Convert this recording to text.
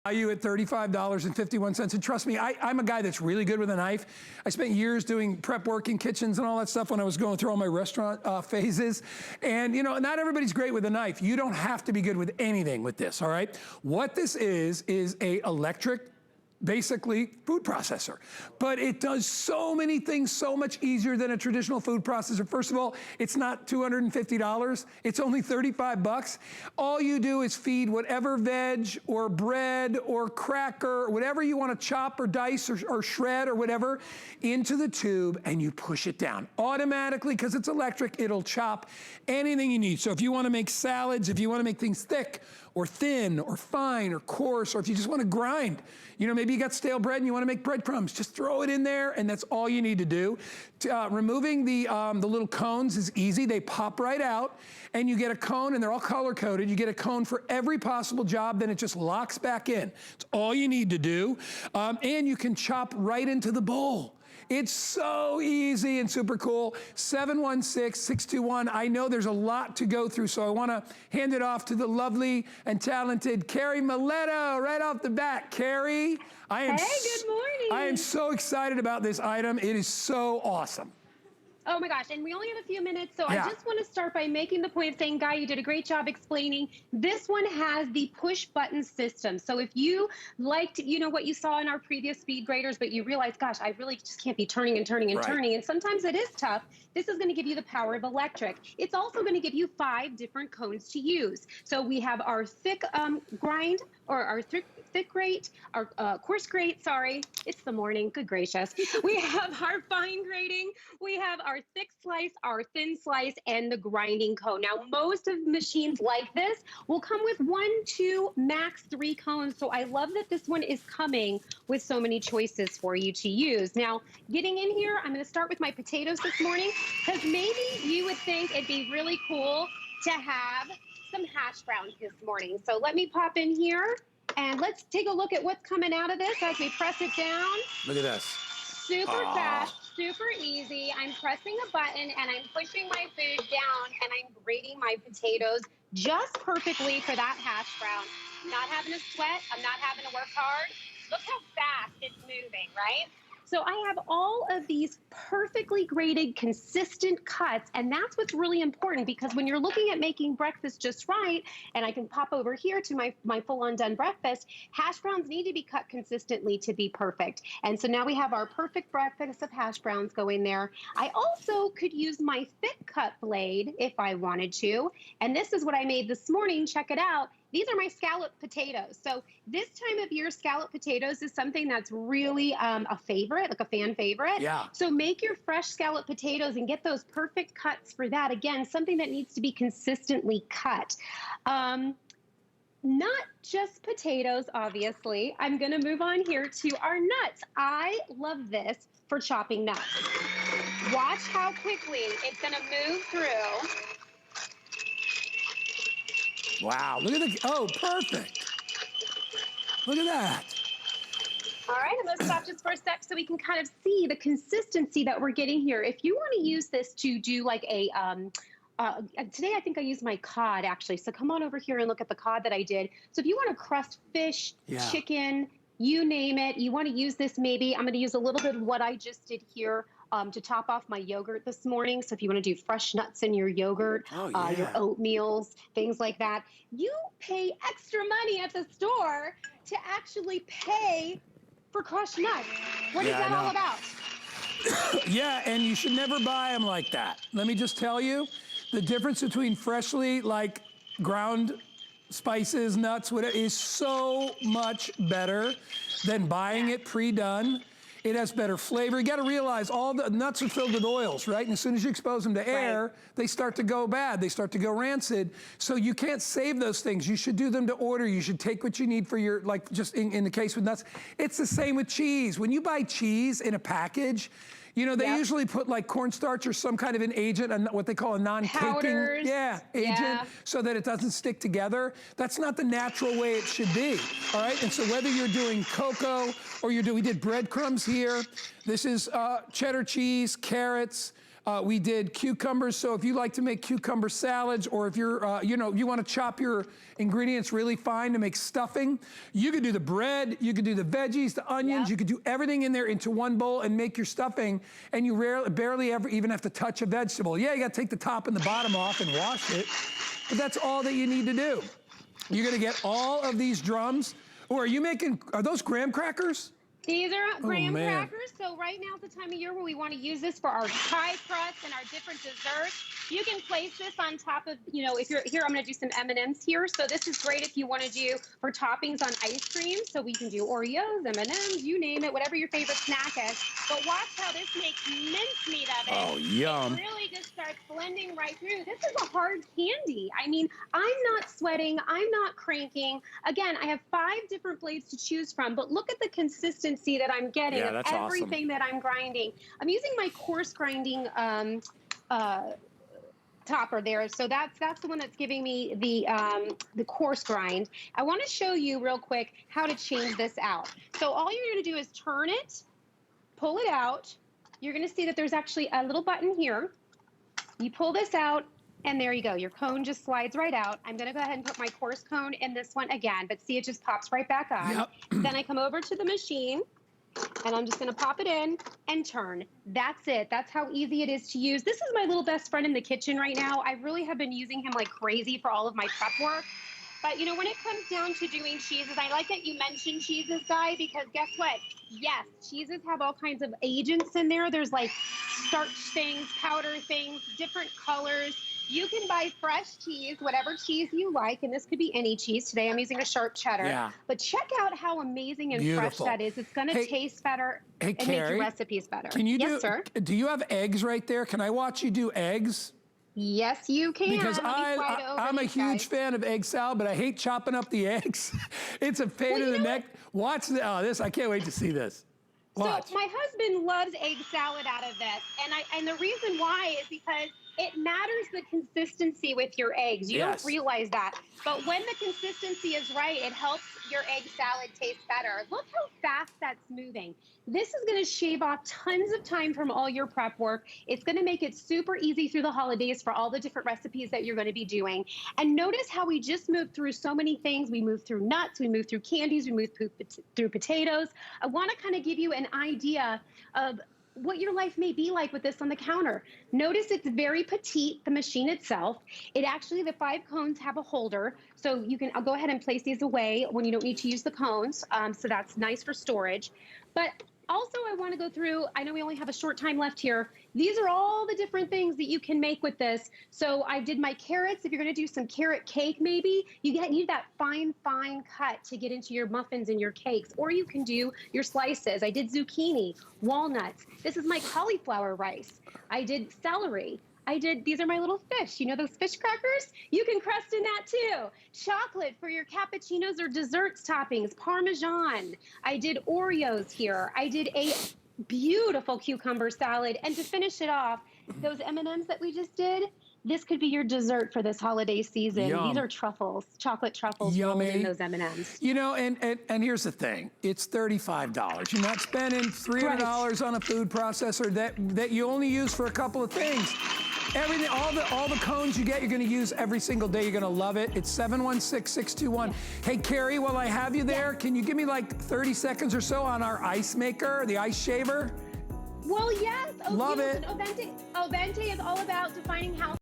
value at $35.51. And trust me, I'm a guy that's really good with a knife. I spent years doing prep work in kitchens and all that stuff when I was going through all my restaurant phases. And you know, not everybody's great with a knife. You don't have to be good with anything with this, all right? What this is a electric, basically food processor, but it does so many things so much easier than a traditional food processor. First of all, it's not $250, it's only 35 bucks. All you do is feed whatever veg or bread or cracker, or whatever you want to chop or dice or shred or whatever into the tube, and you push it down. Automatically, because it's electric, it'll chop anything you need. So if you want to make salads, if you want to make things thick or thin or fine or coarse, or if you just want to grind, you know, maybe you got stale bread and you want to make breadcrumbs, just throw it in there, and that's all you need to do. Removing the little cones is easy. They pop right out, and you get a cone, and they're all color-coded. You get a cone for every possible job, then it just locks back in. It's all you need to do. And you can chop right into the bowl. It's so easy and super cool. 716-621. I know there's a lot to go through, so I want to hand it off to the lovely and talented Carrie Miletto right off the bat. Carrie, Hey, good morning. I am so excited about this item. It is so awesome. Oh my gosh, and we only have a few minutes, so Yeah. I just want to start by making the point of saying, Guy, you did a great job explaining. This one has the push button system. So if you liked, you know, what you saw in our previous speed graters, but you realize, gosh, I really just can't be turning and turning and turning, and sometimes it is tough, this is going to give you the power of electric. It's also going to give you 5 different cones to use. So we have our thick grind, or our thick grate, our coarse grate, sorry, it's the morning, good gracious. We have our fine grating, we have our thick slice, our thin slice, and the grinding cone. Now, most of machines like this will come with 1, 2, max 3 cones, so I love that this one is coming with so many choices for you to use. Now, getting in here, I'm gonna start with my potatoes this morning, because maybe you would think it'd be really cool to have some hash browns this morning. So let me pop in here, and let's take a look at what's coming out of this as we press it down. Look at this. Super fast, super easy. I'm pressing a button and I'm pushing my food down and I'm grating my potatoes just perfectly for that hash brown. Not having to sweat, I'm not having to work hard. Look how fast it's moving, right? So I have all of these perfectly grated, consistent cuts, and that's what's really important, because when you're looking at making breakfast just right, and I can pop over here to my full-on done breakfast, hash browns need to be cut consistently to be perfect. And so now we have our perfect breakfast of hash browns going there. I also could use my thick cut blade if I wanted to, and this is what I made this morning. Check it out. These are my scalloped potatoes. So this time of year, scalloped potatoes is something that's really a favorite, like a fan favorite. Yeah. So make your fresh scalloped potatoes and get those perfect cuts for that. Again, something that needs to be consistently cut. Not just potatoes, obviously. I'm gonna move on here to our nuts. I love this for chopping nuts. Watch how quickly it's gonna move through. Wow, look at the, oh, perfect. Look at that. All right, I'm gonna stop just for a sec so we can kind of see the consistency that we're getting here. If you wanna use this to do like a, today I think I used my cod actually, so come on over here and look at the cod that I did. So if you wanna crust fish, chicken, you name it, you wanna use this maybe, I'm gonna use a little bit of what I just did here to top off my yogurt this morning. So if you want to do fresh nuts in your yogurt, your oatmeals, things like that, you pay extra money at the store to actually pay for crushed nuts. What is that all about? Yeah, and you should never buy them like that. Let me just tell you, the difference between freshly like ground spices, nuts, whatever, is so much better than buying it pre-done. It has better flavor. You gotta realize all the nuts are filled with oils, right? And as soon as you expose them to air, they start to go bad. They start to go rancid. So you can't save those things. You should do them to order. You should take what you need for your, like just in the case with nuts. It's the same with cheese. When you buy cheese in a package, you know, they usually put like cornstarch or some kind of an agent, what they call a non-caking agent, so that it doesn't stick together. That's not the natural way it should be, all right? And so whether you're doing cocoa or you're doing, we did breadcrumbs here. This is cheddar cheese, carrots, We did cucumbers, so if you like to make cucumber salads, or if you're, you want to chop your ingredients really fine to make stuffing, you could do the bread, you could do the veggies, the onions, you could do everything in there into one bowl and make your stuffing, and you barely ever even have to touch a vegetable. Yeah, you got to take the top and the bottom off and wash it, but that's all that you need to do. You're going to get all of these drums. Or are those graham crackers? These are graham crackers. So right now is the time of year where we want to use this for our pie crust and our different desserts. You can place this on top of, if you're here, I'm going to do some M&Ms here. So this is great if you want to do for toppings on ice cream. So we can do Oreos, M&Ms, you name it, whatever your favorite snack is. But watch how this makes mincemeat of it. Oh, yum. It really just starts blending right through. This is a hard candy. I mean, I'm not sweating. I'm not cranking. Again, I have 5 different blades to choose from, but look at the consistency that I'm getting of everything that I'm grinding. I'm using my coarse grinding topper there. So that's the one that's giving me the coarse grind. I want to show you real quick how to change this out. So all you're going to do is turn it, pull it out. You're going to see that there's actually a little button here. You pull this out, and there you go. Your cone just slides right out. I'm going to go ahead and put my coarse cone in this one again, but see, it just pops right back on. Yep. Then I come over to the machine, and I'm just going to pop it in and turn. That's it. That's how easy it is to use. This is my little best friend in the kitchen right now. I really have been using him like crazy for all of my prep work. But, when it comes down to doing cheeses, I like that you mentioned cheeses, Guy, because guess what? Yes, cheeses have all kinds of agents in there. There's like starch things, powder things, different colors. You can buy fresh cheese, whatever cheese you like, and this could be any cheese. Today I'm using a sharp cheddar. Yeah. But check out how amazing and fresh that is. It's going to taste better and make your recipes better. Yes, sir. Do you have eggs right there? Can I watch you do eggs? Yes, you can. Because I'm a huge fan of egg salad, but I hate chopping up the eggs. It's a pain in the neck. Watch this. I can't wait to see this. Watch. So my husband loves egg salad out of this, and the reason why is because it matters the consistency with your eggs. You don't realize that. But when the consistency is right, it helps your egg salad taste better. Look how fast that's moving. This is going to shave off tons of time from all your prep work. It's going to make it super easy through the holidays for all the different recipes that you're going to be doing. And notice how we just moved through so many things. We moved through nuts, we moved through candies, we moved through potatoes. I want to kind of give you an idea of what your life may be like with this on the counter. Notice it's very petite, the machine itself. It actually, the 5 cones have a holder, so I'll go ahead and place these away when you don't need to use the cones, so that's nice for storage. But also, I want to go through, I know we only have a short time left here. These are all the different things that you can make with this. So I did my carrots. If you're going to do some carrot cake, maybe, you need that fine cut to get into your muffins and your cakes. Or you can do your slices. I did zucchini, walnuts. This is my cauliflower rice. I did celery. These are my little fish. You know those fish crackers? You can crust in that too. Chocolate for your cappuccinos or desserts toppings, Parmesan. I did Oreos here. I did a beautiful cucumber salad. And to finish it off, those M&Ms that we just did, this could be your dessert for this holiday season. Yum. These are truffles, chocolate truffles rolled in those M&Ms. And here's the thing. It's $35. You're not spending $300 on a food processor that you only use for a couple of things. Everything, all the cones you get, you're going to use every single day. You're going to love it. It's 716-621. Hey, Carrie, while I have you there, can you give me like 30 seconds or so on our ice maker, the ice shaver? Well, yes. Love it. Ovente is all about defining how